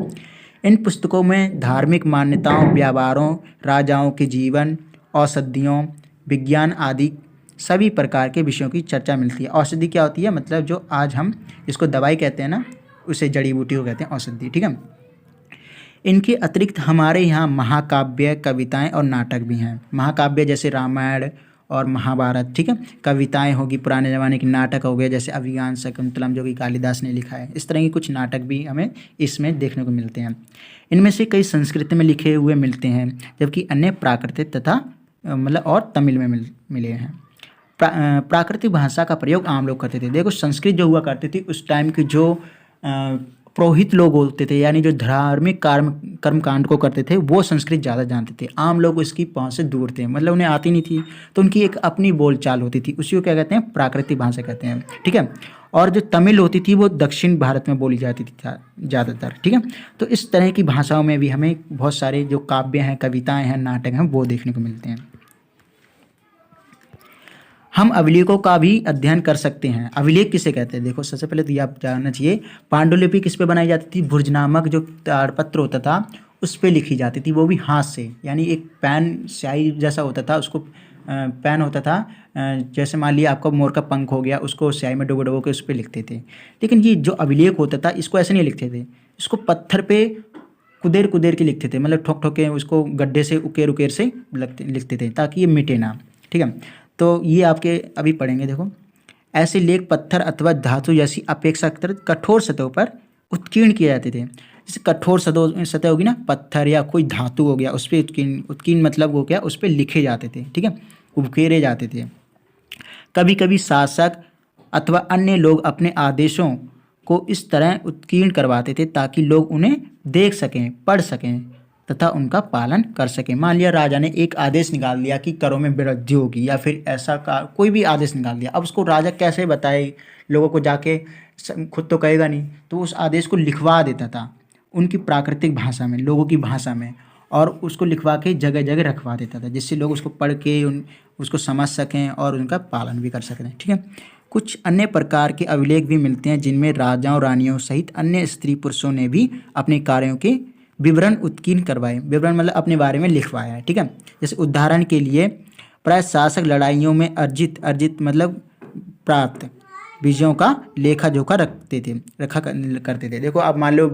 इन पुस्तकों में धार्मिक मान्यताओं, व्यापारों, राजाओं के जीवन, औषधियों, विज्ञान आदि सभी प्रकार के विषयों की चर्चा मिलती है। औषधि क्या होती है, मतलब जो आज हम इसको दवाई कहते हैं ना, उसे जड़ी बूटी को कहते हैं औषधि। ठीक है, इनके अतिरिक्त हमारे यहाँ महाकाव्य, कविताएं और नाटक भी हैं। महाकाव्य जैसे रामायण और महाभारत। ठीक है, कविताएं होगी पुराने ज़माने के, नाटक हो गए जैसे अभिज्ञान शकुंतलम जो कि कालिदास ने लिखा है। इस तरह के कुछ नाटक भी हमें इसमें देखने को मिलते हैं। इनमें से कई संस्कृत में लिखे हुए मिलते हैं, जबकि अन्य प्राकृतिक तथा मतलब और तमिल में मिले हैं। प्राकृतिक भाषा का प्रयोग आम लोग करते थे। देखो संस्कृत जो हुआ करती थी उस टाइम के जो पुरोहित लोग होते थे, यानी जो धार्मिक कर्मकांड को करते थे, वो संस्कृत ज़्यादा जानते थे। आम लोग इसकी पहुंच से दूर थे, मतलब उन्हें आती नहीं थी, तो उनकी एक अपनी बोलचाल होती थी, उसी को क्या कहते हैं, प्राकृतिक भाषा कहते हैं। ठीक है, और जो तमिल होती थी वो दक्षिण भारत में बोली जाती थी ज़्यादातर। ठीक है, तो इस तरह की भाषाओं में भी हमें बहुत सारे जो काव्य हैं, कविताएँ हैं, नाटक हैं, वो देखने को मिलते हैं। हम अभिलेखों का भी अध्ययन कर सकते हैं। अभिलेख किसे कहते हैं, देखो सबसे पहले तो ये आप जानना चाहिए, पांडुलिपि किस पे बनाई जाती थी, भुर्ज नामक जो ताड़पत्र होता था उस पे लिखी जाती थी, वो भी हाथ से, यानी एक पेन स्याही जैसा होता था, उसको पेन होता था, जैसे मान लिया आपका मोर का पंख हो गया, उसको स्याही में डुबो के उस पर लिखते थे। लेकिन ये जो अभिलेख होता था इसको ऐसे नहीं लिखते थे, इसको पत्थर पे कुदेर के लिखते थे, मतलब ठोक के उसको गड्ढे से उकेर से लिखते थे ताकि ये मिटे ना। ठीक है, तो ये आपके अभी पढ़ेंगे। देखो ऐसे लेख पत्थर अथवा धातु जैसी अपेक्षाकृत कठोर सतहों पर उत्कीर्ण किए जाते थे। जैसे कठोर सतह होगी ना, पत्थर या कोई धातु हो गया, उस पर उत्कीर्ण मतलब हो गया, उस पर लिखे जाते थे। ठीक है, उकेरे जाते थे। कभी कभी शासक अथवा अन्य लोग अपने आदेशों को इस तरह उत्कीर्ण करवाते थे ताकि लोग उन्हें देख सकें, पढ़ सकें तथा उनका पालन कर सकें। मान लिया राजा ने एक आदेश निकाल दिया कि करों में वृद्धि होगी, या फिर ऐसा कोई भी आदेश निकाल दिया, अब उसको राजा कैसे बताए लोगों को, जाके खुद तो कहेगा नहीं, तो उस आदेश को लिखवा देता था उनकी प्राकृतिक भाषा में, लोगों की भाषा में, और उसको लिखवा के जगह जगह रखवा देता था, जिससे लोग उसको पढ़ के उसको समझ सकें और उनका पालन भी कर सकें। ठीक है, कुछ अन्य प्रकार के अभिलेख भी मिलते हैं जिनमें राजाओं, रानियों सहित अन्य स्त्री पुरुषों ने भी अपने कार्यों के विवरण उत्कीर्ण करवाए। विवरण मतलब अपने बारे में लिखवाया है। ठीक है, जैसे उदाहरण के लिए प्राय शासक लड़ाइयों में अर्जित मतलब प्राप्त विजयों का लेखा जोखा रखा करते थे। देखो आप मान लो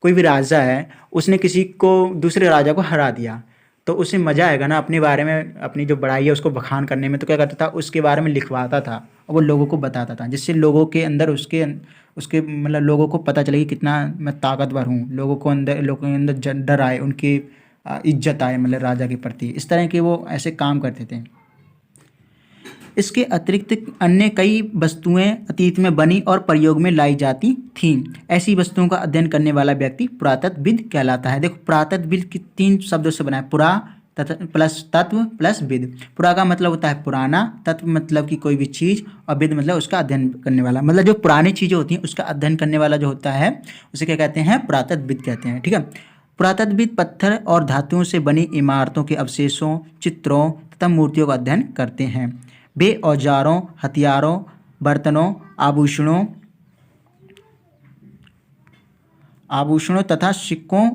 कोई भी राजा है, उसने किसी को दूसरे राजा को हरा दिया, तो उसे मज़ा आएगा ना अपने बारे में, अपनी जो बड़ाई है उसको बखान करने में, तो क्या करता था, उसके बारे में लिखवाता था और वो लोगों को बताता था, जिससे लोगों के अंदर उसके मतलब लोगों को पता चले कि कितना मैं ताकतवर हूँ, लोगों के अंदर डर आए, उनकी इज्जत आए मतलब राजा के प्रति। इस तरह के वो ऐसे काम करते थे। इसके अतिरिक्त अन्य कई वस्तुएं अतीत में बनी और प्रयोग में लाई जाती थीं। ऐसी वस्तुओं का अध्ययन करने वाला व्यक्ति पुरातत्वविद कहलाता है। देखो पुरातत्वविद की 3 शब्दों से बना है, पुरा प्लस तत्व प्लस विद। पुरा का मतलब होता है पुराना, तत्व मतलब कि कोई भी चीज़, और विद मतलब उसका अध्ययन करने वाला, मतलब जो पुरानी चीज़ें होती हैं उसका अध्ययन करने वाला जो होता है उसे क्या कहते हैं, पुरातत्वविद कहते हैं। ठीक है, पुरातत्वविद पत्थर और धातुओं से बनी इमारतों के अवशेषों, चित्रों तथा मूर्तियों का अध्ययन करते हैं। वे औजारों, हथियारों, बर्तनों, आभूषणों तथा सिक्कों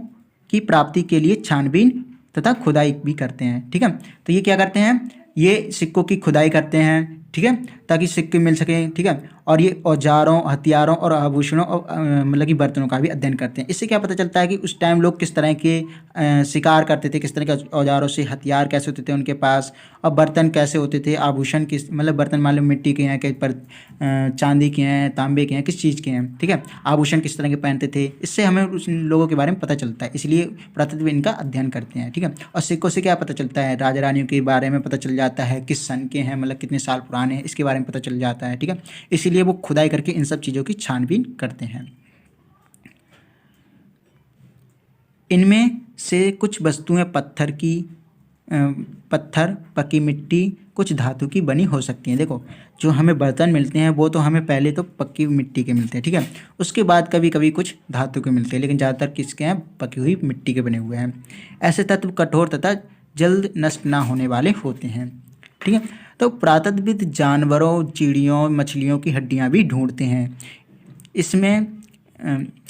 की प्राप्ति के लिए छानबीन तथा खुदाई भी करते हैं। ठीक है, तो ये क्या करते हैं, ये सिक्कों की खुदाई करते हैं। ठीक है, ताकि सिक्के मिल सकें, ठीक है। और ये औजारों, हथियारों और आभूषणों और मतलब कि बर्तनों का भी अध्ययन करते हैं। इससे क्या पता चलता है कि उस टाइम लोग किस तरह के शिकार करते थे, किस तरह के औजारों से, हथियार कैसे होते थे उनके पास, और बर्तन कैसे होते थे, आभूषण किस, मतलब बर्तन मान लो मिट्टी के हैं, पर चांदी के हैं, तांबे के हैं, किस चीज़ के हैं, ठीक है। आभूषण किस तरह के पहनते थे, इससे हमें उस लोगों के बारे में पता चलता है, इसलिए पुरातत्व इनका अध्ययन करते हैं, ठीक है। और सिक्कों से क्या पता चलता है, राजा रानियों के बारे में पता चल जाता है, किस सन के हैं, मतलब कितने साल पुराने हैं, इसके बारे में पता चल जाता है, ठीक है। इसीलिए वो खुदाई करके इन सब चीज़ों की छानबीन करते हैं। इनमें से कुछ वस्तुएं पत्थर, पक्की मिट्टी, कुछ धातु की बनी हो सकती हैं। देखो, जो हमें बर्तन मिलते हैं वो तो हमें पहले तो पक्की मिट्टी के मिलते हैं, ठीक है। उसके बाद कभी कभी कुछ धातु के मिलते हैं, लेकिन ज़्यादातर किसके हैं, पकी हुई मिट्टी के बने हुए हैं। ऐसे तत्व कठोर तथा जल्द नष्ट ना होने वाले होते हैं, ठीक है। तो पुरातत्वविद जानवरों, चिड़ियों, मछलियों की हड्डियाँ भी ढूंढते हैं।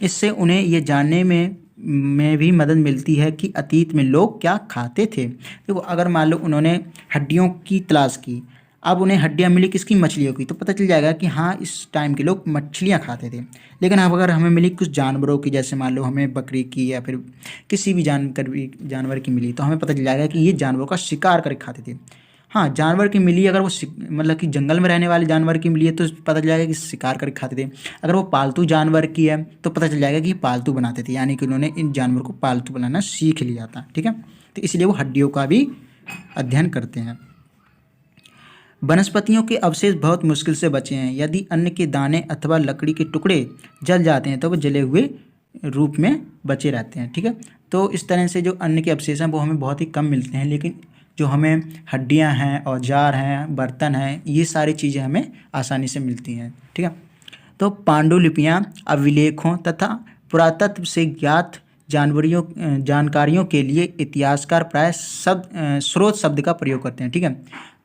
इससे उन्हें ये जानने में भी मदद मिलती है कि अतीत में लोग क्या खाते थे। देखो, अगर मान लो उन्होंने हड्डियों की तलाश की, अब उन्हें हड्डियाँ मिली किसकी, मछलियों की, तो पता चल जाएगा कि हाँ, इस टाइम के लोग मछलियाँ खाते थे। लेकिन अब अगर हमें मिली कुछ जानवरों की, जैसे मान लो हमें बकरी की या फिर किसी भी जानवर की मिली, तो हमें पता चल जाएगा कि ये जानवरों का शिकार करके खाते थे। हाँ, जानवर की मिली, अगर वो मतलब कि जंगल में रहने वाले जानवर की मिली है तो पता चल जाएगा कि शिकार करके खाते थे। अगर वो पालतू जानवर की है तो पता चल जाएगा कि पालतू बनाते थे, यानी कि उन्होंने इन जानवर को पालतू बनाना सीख लिया था, ठीक है। तो इसलिए वो हड्डियों का भी अध्ययन करते हैं। वनस्पतियों के अवशेष बहुत मुश्किल से बचे हैं। यदि अन्न के दाने अथवा लकड़ी के टुकड़े जल जाते हैं तो वो जले हुए रूप में बचे रहते हैं, ठीक है। तो इस तरह से जो अन्न के अवशेष हैं वो हमें बहुत ही कम मिलते हैं, लेकिन जो हमें हड्डियां हैं, औजार हैं, बर्तन हैं, ये सारी चीज़ें हमें आसानी से मिलती हैं, ठीक है। तो पांडुलिपियां अभिलेखों तथा पुरातत्व से ज्ञात जानकारियों के लिए इतिहासकार प्राय स्रोत शब्द का प्रयोग करते हैं, ठीक है।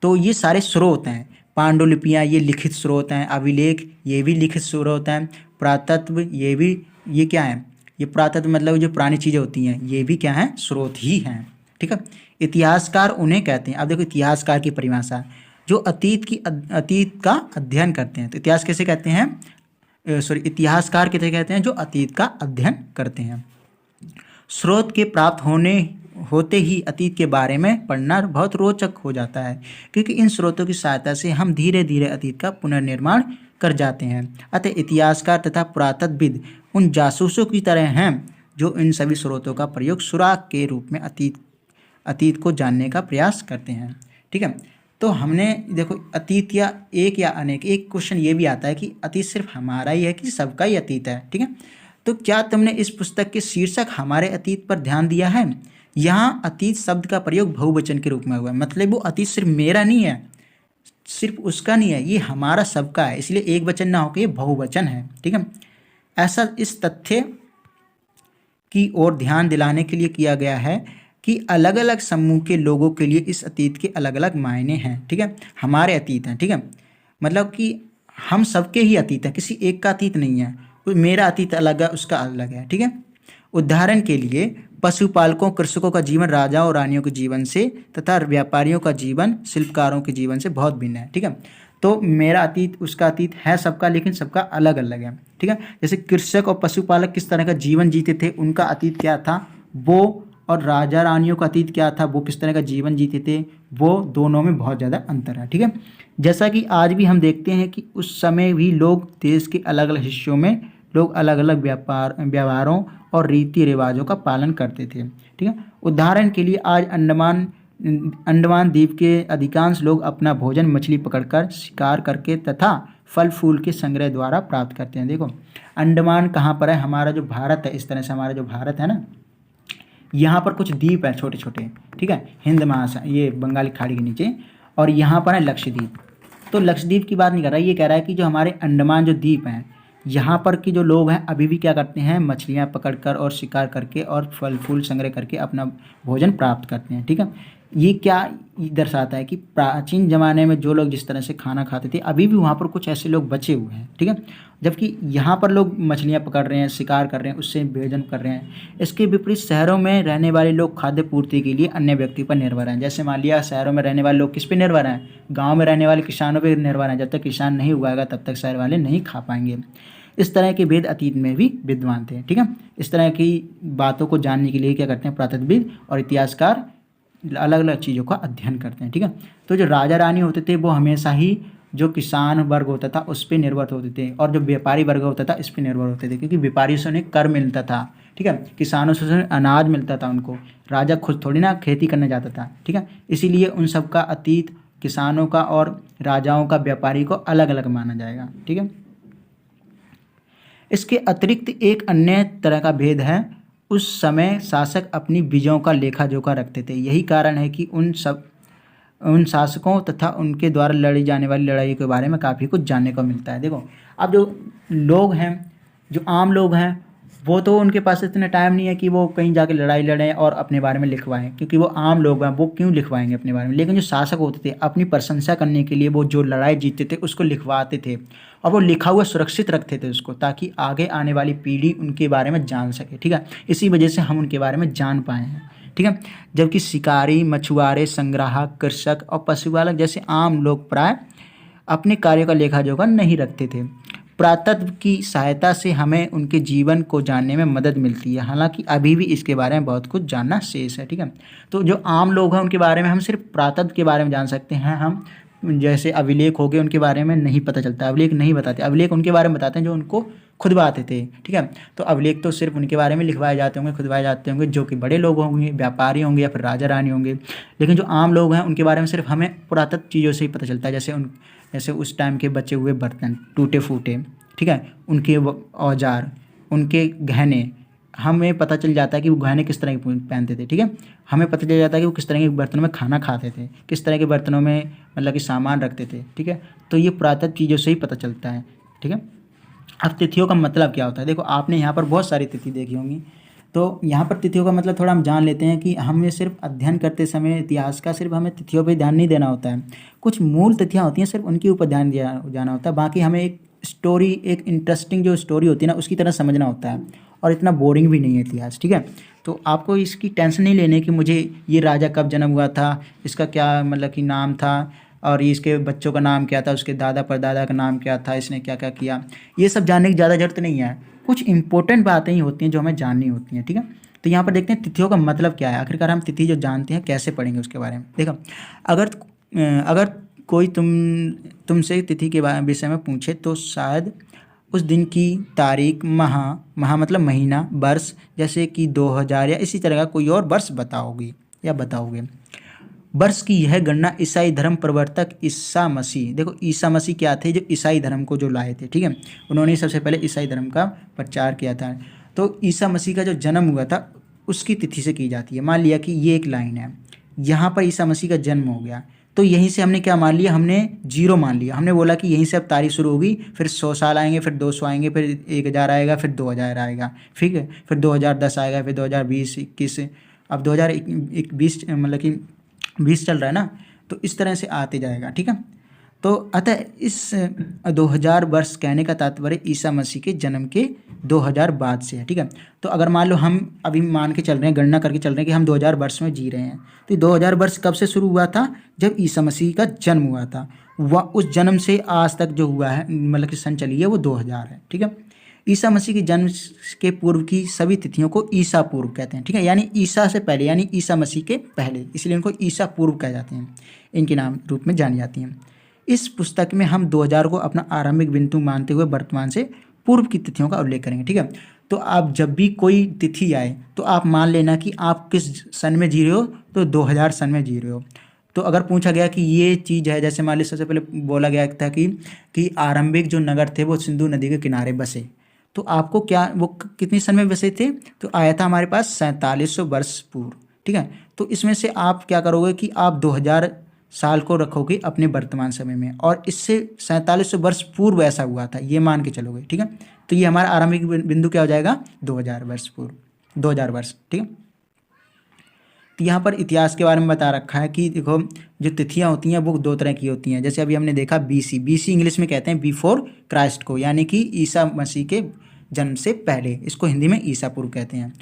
तो ये सारे स्रोत हैं। पांडुलिपियां ये लिखित स्रोत हैं, अभिलेख ये भी लिखित स्रोत हैं, पुरातत्व ये क्या है, ये पुरातत्व मतलब जो पुरानी चीज़ें होती हैं ये भी क्या है, स्रोत ही हैं, ठीक है। इतिहासकार उन्हें कहते हैं, अब देखो इतिहासकार की परिभाषा, जो अतीत का अध्ययन करते हैं। तो इतिहास कैसे कहते हैं, इतिहासकार कैसे कहते हैं, जो अतीत का अध्ययन करते हैं। स्रोत के प्राप्त होते ही अतीत के बारे में पढ़ना बहुत रोचक हो जाता है, क्योंकि इन स्रोतों की सहायता से हम धीरे धीरे अतीत का पुनर्निर्माण कर जाते हैं। अतः इतिहासकार तथा पुरातत्वविद उन जासूसों की तरह हैं जो इन सभी स्रोतों का प्रयोग सुराग के रूप में अतीत को जानने का प्रयास करते हैं, ठीक है। तो हमने देखो अतीत या अनेक, एक क्वेश्चन ये भी आता है कि अतीत सिर्फ हमारा ही है कि सबका ही अतीत है, ठीक है। तो क्या तुमने इस पुस्तक के शीर्षक हमारे अतीत पर ध्यान दिया है। यहाँ अतीत शब्द का प्रयोग बहुवचन के रूप में हुआ है, मतलब वो अतीत सिर्फ मेरा नहीं है, सिर्फ उसका नहीं है, ये हमारा सबका है, इसलिए एक वचन ना होकर ये बहुवचन है, ठीक है। ऐसा इस तथ्य की ओर ध्यान दिलाने के लिए किया गया है कि अलग अलग समूह के लोगों के लिए इस अतीत के अलग अलग मायने हैं, ठीक है। हमारे अतीत हैं, ठीक है, मतलब कि हम सबके ही अतीत हैं, किसी एक का अतीत नहीं है। मेरा अतीत अलग है, उसका अलग है, ठीक है। उदाहरण के लिए पशुपालकों, कृषकों का जीवन राजाओं और रानियों के जीवन से तथा व्यापारियों का जीवन शिल्पकारों के जीवन से बहुत भिन्न है, ठीक है। तो मेरा अतीत, उसका अतीत है सबका, लेकिन सबका अलग अलग है, ठीक है। जैसे कृषक और पशुपालक किस तरह का जीवन जीते थे, उनका अतीत क्या था वो, और राजा रानियों का अतीत क्या था, वो किस तरह का जीवन जीते थे, वो दोनों में बहुत ज़्यादा अंतर है, ठीक है। जैसा कि आज भी हम देखते हैं कि उस समय भी लोग देश के अलग अलग हिस्सों में लोग अलग अलग व्यवहारों और रीति रिवाजों का पालन करते थे, ठीक है। उदाहरण के लिए आज अंडमान द्वीप के अधिकांश लोग अपना भोजन मछली पकड़कर, शिकार करके तथा फल फूल के संग्रह द्वारा प्राप्त करते हैं। देखो अंडमान कहाँ पर है, हमारा जो भारत है, इस तरह से हमारा जो भारत है ना, यहाँ पर कुछ द्वीप है छोटे छोटे, ठीक है, हिंद महासागर, ये बंगाली खाड़ी के नीचे, और यहाँ पर है लक्षद्वीप। तो लक्षद्वीप की बात नहीं कर रहा है, ये कह रहा है कि जो हमारे अंडमान जो द्वीप हैं, यहाँ पर के जो लोग हैं अभी भी क्या करते हैं, मछलियाँ पकड़कर और शिकार करके और फल फूल संग्रह करके अपना भोजन प्राप्त करते हैं, ठीक है। ये क्या दर्शाता है कि प्राचीन ज़माने में जो लोग जिस तरह से खाना खाते थे, अभी भी वहाँ पर कुछ ऐसे लोग बचे हुए हैं, ठीक है। जबकि यहाँ पर लोग मछलियाँ पकड़ रहे हैं, शिकार कर रहे हैं, उससे भोजन कर रहे हैं। इसके विपरीत शहरों में रहने वाले लोग खाद्य पूर्ति के लिए अन्य व्यक्ति पर निर्भर हैं। जैसे मान लिया शहरों में रहने वाले लोग किस पे निर्भर हैं? गाँव में रहने वाले किसानों पर निर्भर हैं। जब तक किसान नहीं उगाएगा तब तक शहर वाले नहीं खा पाएंगे। इस तरह के भेद अतीत में भी विद्वान थे, ठीक है। इस तरह की बातों को जानने के लिए क्या करते हैं पुरातत्वविद और इतिहासकार अलग अलग चीज़ों का अध्ययन करते हैं, ठीक है। तो जो राजा रानी होते थे वो हमेशा ही जो किसान वर्ग होता था उस पर निर्भर होते थे, और जो व्यापारी वर्ग होता था इस पर निर्भर होते थे, क्योंकि व्यापारियों से उन्हें कर मिलता था, ठीक है। किसानों से उन्हें अनाज मिलता था उनको। राजा खुद थोड़ी ना खेती करने जाता था, ठीक है। इसीलिए उन सब का अतीत किसानों का और राजाओं का व्यापारी को अलग अलग माना जाएगा, ठीक है। इसके अतिरिक्त एक अन्य तरह का भेद है, उस समय शासक अपनी विजयों का लेखा जोखा रखते थे। यही कारण है कि उन शासकों तथा उनके द्वारा लड़ी जाने वाली लड़ाई के बारे में काफ़ी कुछ जानने को मिलता है। देखो अब जो लोग हैं, जो आम लोग हैं, वो तो उनके पास इतना टाइम नहीं है कि वो कहीं जाके लड़ाई लड़ें और अपने बारे में लिखवाएं, क्योंकि वो आम लोग हैं, वो क्यों लिखवाएंगे अपने बारे में। लेकिन जो शासक होते थे अपनी प्रशंसा करने के लिए वो जो लड़ाई जीतते थे उसको लिखवाते थे, और वो लिखा हुआ सुरक्षित रखते थे उसको, ताकि आगे आने वाली पीढ़ी उनके बारे में जान सके, ठीक है। इसी वजह से हम उनके बारे में जान पाए हैं, ठीक है। जबकि शिकारी, मछुआरे, संग्राहक, कृषक और पशुपालक जैसे आम लोग प्राय अपने कार्यों का लेखा जोखा नहीं रखते थे। पुरातत्व की सहायता से हमें उनके जीवन को जानने में मदद मिलती है, हालांकि अभी भी इसके बारे में बहुत कुछ जानना शेष है, ठीक है। तो जो आम लोग हैं उनके बारे में हम सिर्फ पुरातत्व के बारे में जान सकते हैं। हम जैसे अभिलेख हो गए उनके बारे में नहीं पता चलता, अभिलेख नहीं बताते। अभिलेख उनके बारे में बताते हैं जो उनको खुदवाते थे, ठीक है। तो अभिलेख तो सिर्फ उनके बारे में लिखवाए जाते होंगे, खुदवाए जाते होंगे, जो कि बड़े लोग होंगे, व्यापारी होंगे या फिर राजा रानी होंगे। लेकिन जो आम लोग हैं उनके बारे में सिर्फ हमें पुरातत्व चीज़ों से ही पता चलता है। जैसे उस टाइम के बचे हुए बर्तन टूटे फूटे, ठीक है, उनके औजार, उनके गहने, हमें पता चल जाता है कि वो गहने किस तरह के पहनते थे, ठीक है। हमें पता चल जाता है कि वो किस तरह के बर्तनों में खाना खाते थे, किस तरह के बर्तनों में मतलब कि सामान रखते थे, ठीक है। तो ये पुरातत्व चीज़ों से ही पता चलता है, ठीक है। अब तिथियों का मतलब क्या होता है? देखो आपने यहाँ पर बहुत सारी तिथि देखी होंगी, तो यहाँ पर तिथियों का मतलब थोड़ा हम जान लेते हैं कि हमें सिर्फ अध्ययन करते समय इतिहास का सिर्फ हमें तिथियों पर ध्यान नहीं देना होता है। कुछ मूल तिथियाँ होती हैं, सिर्फ उनके ऊपर ध्यान जाना होता है। बाकी हमें एक स्टोरी, एक इंटरेस्टिंग जो स्टोरी होती है ना उसकी तरह समझना होता है, और इतना बोरिंग भी नहीं है इतिहास, ठीक है। तो आपको इसकी टेंशन नहीं लेने कि मुझे ये राजा कब जन्म हुआ था, इसका क्या मतलब कि नाम था, और ये इसके बच्चों का नाम क्या था, उसके दादा परदादा का नाम क्या था, इसने क्या क्या किया, ये सब जानने की ज़्यादा जरूरत नहीं है। कुछ इंपॉर्टेंट बातें ही होती हैं जो हमें जाननी होती हैं, ठीक है। तो यहाँ पर देखते हैं तिथियों का मतलब क्या है। आखिरकार हम तिथि जो जानते हैं कैसे पढ़ेंगे उसके बारे में। देखो अगर कोई तुमसे तिथि के विषय में पूछे तो शायद उस दिन की तारीख, माह मतलब महीना, वर्ष जैसे कि 2000 या इसी तरह का कोई और वर्ष बताओगे। वर्ष की यह गणना ईसाई धर्म प्रवर्तक ईसा मसीह, देखो ईसा मसीह क्या थे, जो ईसाई धर्म को जो लाए थे, ठीक है। उन्होंने सबसे पहले ईसाई धर्म का प्रचार किया था। तो ईसा मसीह का जो जन्म हुआ था उसकी तिथि से की जाती है। मान लिया कि ये एक लाइन है, यहाँ पर ईसा मसीह का जन्म हो गया, तो यहीं से हमने क्या मान लिया, हमने 0 मान लिया। हमने बोला कि यहीं से अब तारीख शुरू होगी, फिर 100 साल आएंगे, फिर 200 आएंगे, फिर 1000 आएगा, फिर 2000 आएगा, ठीक है, फिर 2010 आएगा, फिर 2020, 21, अब 2020 मतलब कि 20 चल रहा है ना, तो इस तरह से आते जाएगा, ठीक है। तो अतः इस 2000 वर्ष कहने का तात्पर्य ईसा मसीह के जन्म के 2000 बाद से है, ठीक है। तो अगर मान लो हम अभी मान के चल रहे हैं, गणना करके चल रहे हैं कि हम 2000 वर्ष में जी रहे हैं, तो 2000 वर्ष कब से शुरू हुआ था? जब ईसा मसीह का जन्म हुआ था। वह उस जन्म से आज तक जो हुआ है मतलब कि सन चली है वो 2000 है, ठीक है। ईसा मसीह के जन्म के पूर्व की सभी तिथियों को ईसा पूर्व कहते हैं, ठीक है। यानी ईसा से पहले, यानी ईसा मसीह के पहले, इसलिए उनको ईसा पूर्व कह जाते हैं, इनके नाम रूप में जानी जाती हैं। इस पुस्तक में हम 2000 को अपना आरंभिक बिंदु मानते हुए वर्तमान से पूर्व की तिथियों का उल्लेख करेंगे, ठीक है। तो आप जब भी कोई तिथि आए तो आप मान लेना कि आप किस सन में जी रहे हो, तो 2000 सन में जी रहे हो। तो अगर पूछा गया कि ये चीज़ है, जैसे मान लीजिए सबसे पहले बोला गया था कि आरंभिक जो नगर थे वो सिंधु नदी के किनारे बसे, तो आपको क्या वो कितनी सन में बसे थे? तो आया था हमारे पास 4700 वर्ष पूर्व, ठीक है। तो इसमें से आप क्या करोगे कि आप 2000 साल को रखोगे अपने वर्तमान समय में, और इससे 4700 वर्ष पूर्व ऐसा हुआ था ये मान के चलोगे, ठीक है। तो ये हमारा आरंभिक बिंदु क्या हो जाएगा? 2000 वर्ष पूर्व, 2000 वर्ष, ठीक है। तो यहाँ पर इतिहास के बारे में बता रखा है कि देखो जो तिथियाँ होती हैं वो 2 तरह की होती हैं। जैसे अभी हमने देखा बीसी इंग्लिश में कहते हैं बिफोर क्राइस्ट को, यानी कि ईसा मसीह के जन्म से पहले, इसको हिंदी में ईसा पूर्व कहते हैं।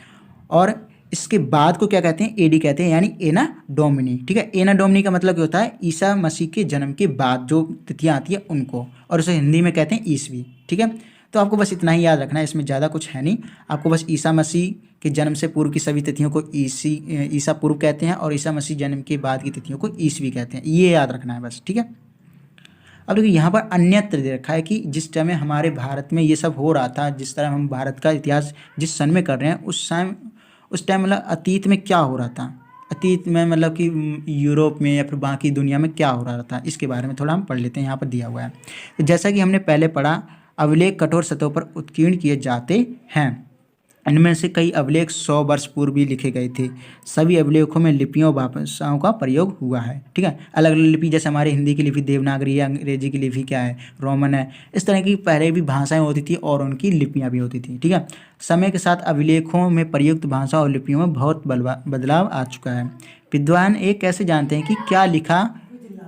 और इसके बाद को क्या कहते हैं, एडी कहते हैं, यानी एना डोमिनी। ठीक है, एना डोमिनी का मतलब क्या होता है, ईसा मसीह के जन्म के बाद जो तिथियाँ आती है उनको, और उसे हिंदी में कहते हैं ईसवी। ठीक है, तो आपको बस इतना ही याद रखना है, इसमें ज़्यादा कुछ है नहीं। आपको बस ईसा मसीह के जन्म से पूर्व की सभी तिथियों को ईसा पूर्व कहते हैं, और ईसा मसीह जन्म के बाद की तिथियों को ईसवी कहते हैं, ये याद रखना है बस। ठीक है, अब देखिए यहाँ पर अन्यत्र दे रखा है कि जिस समय हमारे भारत में ये सब हो रहा था, जिस तरह हम भारत का इतिहास जिस सन में कर रहे हैं, उस टाइम मतलब अतीत में क्या हो रहा था, अतीत में मतलब कि यूरोप में या फिर बाकी दुनिया में क्या हो रहा था, इसके बारे में थोड़ा हम पढ़ लेते हैं। यहाँ पर दिया हुआ है, तो जैसा कि हमने पहले पढ़ा, अभिलेख कठोर सतहों पर उत्कीर्ण किए जाते हैं। इनमें से कई अभिलेख 100 वर्ष पूर्व भी लिखे गए थे। सभी अभिलेखों में लिपियों भाषाओं का प्रयोग हुआ है। ठीक है, अलग अलग लिपि, जैसे हमारे हिंदी की लिपि देवनागरी है, अंग्रेजी की लिपि क्या है, रोमन है, इस तरह की पहले भी भाषाएं होती थी और उनकी लिपियां भी होती थी। ठीक है, समय के साथ अभिलेखों में प्रयुक्त भाषा और लिपियों में बहुत बदलाव आ चुका है। विद्वान एक कैसे जानते हैं कि क्या लिखा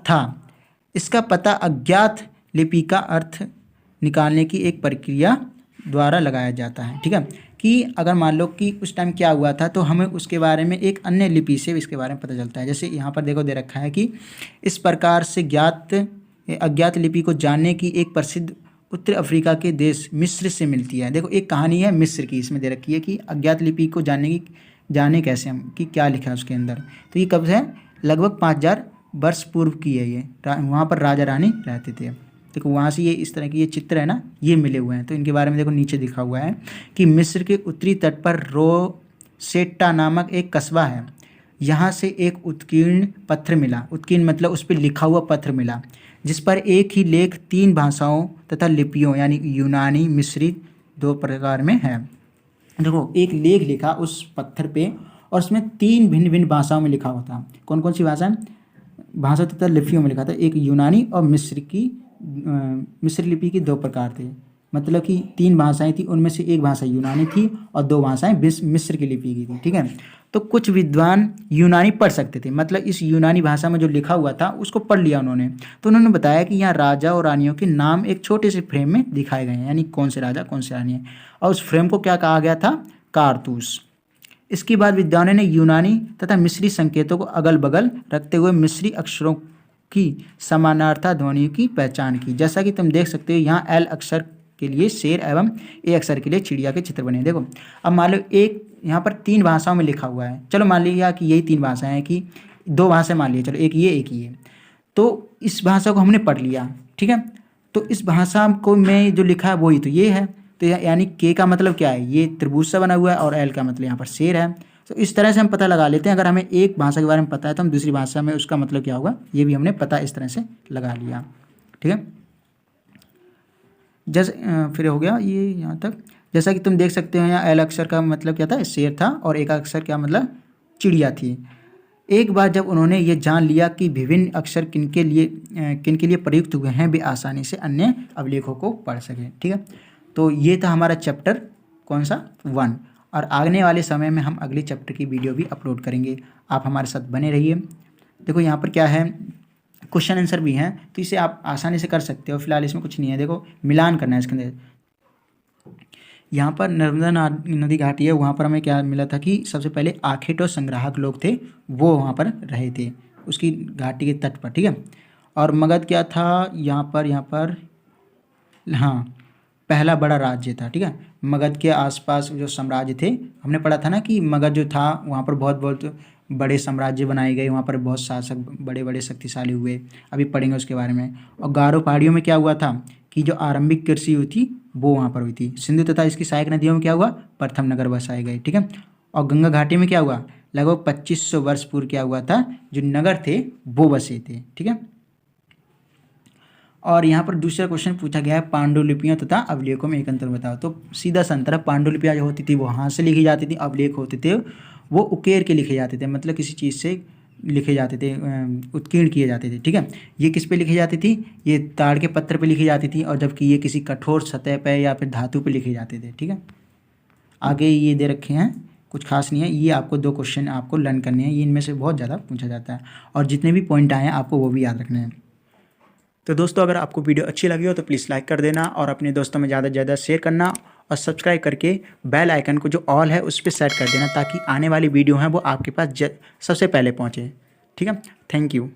था, इसका पता अज्ञात लिपि का अर्थ निकालने की एक प्रक्रिया द्वारा लगाया जाता है। ठीक है, कि अगर मान लो कि उस टाइम क्या हुआ था, तो हमें उसके बारे में एक अन्य लिपि से इसके बारे में पता चलता है। जैसे यहाँ पर देखो दे रखा है कि इस प्रकार से अज्ञात लिपि को जानने की एक प्रसिद्ध उत्तर अफ्रीका के देश मिस्र से मिलती है। देखो एक कहानी है मिस्र की, इसमें दे रखी है कि अज्ञात लिपि को जाने कैसे हम कि क्या लिखा है उसके अंदर। तो ये कब से, लगभग 5000 वर्ष पूर्व की है ये। वहाँ पर राजा रानी रहते थे। देखो वहाँ से ये इस तरह की ये चित्र है ना, ये मिले हुए हैं। तो इनके बारे में देखो नीचे लिखा हुआ है कि मिस्र के उत्तरी तट पर रोसेट्टा नामक एक कस्बा है। यहाँ से एक उत्कीर्ण पत्थर मिला, उत्कीर्ण मतलब उस पर लिखा हुआ पत्थर मिला, जिस पर एक ही लेख 3 भाषाओं तथा लिपियों यानी यूनानी मिस्री 2 प्रकार में है। देखो एक लेख लिखा उस पत्थर पे, और उसमें 3 भिन्न भिन्न भाषाओं में लिखा हुआ था। कौन कौन सी भाषा तथा लिपियों में लिखा था, एक यूनानी और मिस्र लिपि की 2 प्रकार थे। मतलब कि 3 भाषाएं थी, उनमें से एक भाषा यूनानी थी और 2 भाषाएं मिस्र की लिपि की थी। ठीक है, तो कुछ विद्वान यूनानी पढ़ सकते थे, मतलब इस यूनानी भाषा में जो लिखा हुआ था उसको पढ़ लिया उन्होंने। तो उन्होंने बताया कि यहाँ राजा और रानियों के नाम एक छोटे से फ्रेम में दिखाए गए हैं, यानी कौन से राजा कौन से रानी है, और उस फ्रेम को क्या कहा गया था, कारतूस। इसके बाद विद्वानों ने यूनानी तथा मिस्री संकेतों को अगल बगल रखते हुए मिस्री अक्षरों की समानार्थता ध्वनियों की पहचान की। जैसा कि तुम देख सकते हो यहाँ एल अक्षर के लिए शेर एवं ए अक्षर के लिए चिड़िया के चित्र बने हैं। देखो अब मान लो एक यहाँ पर 3 भाषाओं में लिखा हुआ है, चलो मान लिया कि यही 3 भाषाएं हैं, कि 2 भाषा मान लिया, चलो एक ये, तो इस भाषा को हमने पढ़ लिया। ठीक है, तो इस भाषा को में जो लिखा है वही तो ये है। तो यानी के का मतलब क्या है, ये त्रिभुज से बना हुआ है, और एल का मतलब यहाँ पर शेर है। तो इस तरह से हम पता लगा लेते हैं। अगर हमें एक भाषा के बारे में पता है तो हम दूसरी भाषा में उसका मतलब क्या होगा ये भी हमने पता इस तरह से लगा लिया। ठीक है, जैसे फिर हो गया ये यहाँ तक। जैसा कि तुम देख सकते हो यहाँ एल अक्षर का मतलब क्या था, शेर था, और एक अक्षर क्या मतलब चिड़िया थी। एक बार जब उन्होंने ये जान लिया कि विभिन्न अक्षर किन के लिए प्रयुक्त हुए हैं, वे आसानी से अन्य अभिलेखों को पढ़ सकें। ठीक है, तो ये था हमारा चैप्टर कौन सा 1, और आने वाले समय में हम अगले चैप्टर की वीडियो भी अपलोड करेंगे। आप हमारे साथ बने रहिए। देखो यहाँ पर क्या है, क्वेश्चन आंसर भी हैं, तो इसे आप आसानी से कर सकते हो। फिलहाल इसमें कुछ नहीं है, देखो मिलान करना है इसके अंदर। यहाँ पर नर्मदा नदी घाटी है, वहाँ पर हमें क्या मिला था कि सबसे पहले आखेट और संग्राहक लोग थे, वो वहाँ पर रहे थे उसकी घाटी के तट पर। ठीक है, और मगध क्या था यहाँ पर हाँ पहला बड़ा राज्य था। ठीक है, मगध के आसपास जो साम्राज्य थे, हमने पढ़ा था ना कि मगध जो था वहाँ पर बहुत बड़े साम्राज्य बनाए गए, वहाँ पर बहुत शासक बड़े शक्तिशाली हुए, अभी पढ़ेंगे उसके बारे में। और गारो पहाड़ियों में क्या हुआ था कि जो आरंभिक कृषि हुई थी वो वहाँ पर हुई थी। सिंधु तथा इसकी सहायक नदियों में क्या हुआ, प्रथम नगर बसाए गए। ठीक है, और गंगा घाटी में क्या हुआ, लगभग 2500 वर्ष पूर्व क्या हुआ था, जो नगर थे वो बसे थे। ठीक है, और यहाँ पर दूसरा क्वेश्चन पूछा गया है, पांडुलिपियों तथा अभिलेखों में एक अंतर बताओ। तो सीधा सा अंतर है, पांडुलिपियाँ जो होती थी वो हाथ से लिखी जाती थी, अभिलेख होते थे वो उकेर के लिखे जाते थे, मतलब किसी चीज़ से लिखे जाते थे, उत्कीर्ण किए जाते थे। ठीक है, ये किस पे लिखी जाती थी, ये ताड़ के पत्थर पे लिखी जाती थी, और जबकि ये किसी कठोर सतह पे या फिर धातु पे लिखे जाते थे। ठीक है, आगे ये दे रखे हैं कुछ खास नहीं है। ये आपको 2 क्वेश्चन आपको लर्न करने हैं, ये इनमें से बहुत ज़्यादा पूछा जाता है और जितने भी पॉइंट आए हैं आपको वो भी याद रखने हैं। तो दोस्तों अगर आपको वीडियो अच्छी लगी हो तो प्लीज़ लाइक कर देना और अपने दोस्तों में ज़्यादा से ज़्यादा शेयर करना और सब्सक्राइब करके बेल आइकन को जो ऑल है उस पर सेट कर देना ताकि आने वाली वीडियो है वो आपके पास सबसे पहले पहुँचे। ठीक है, थैंक यू।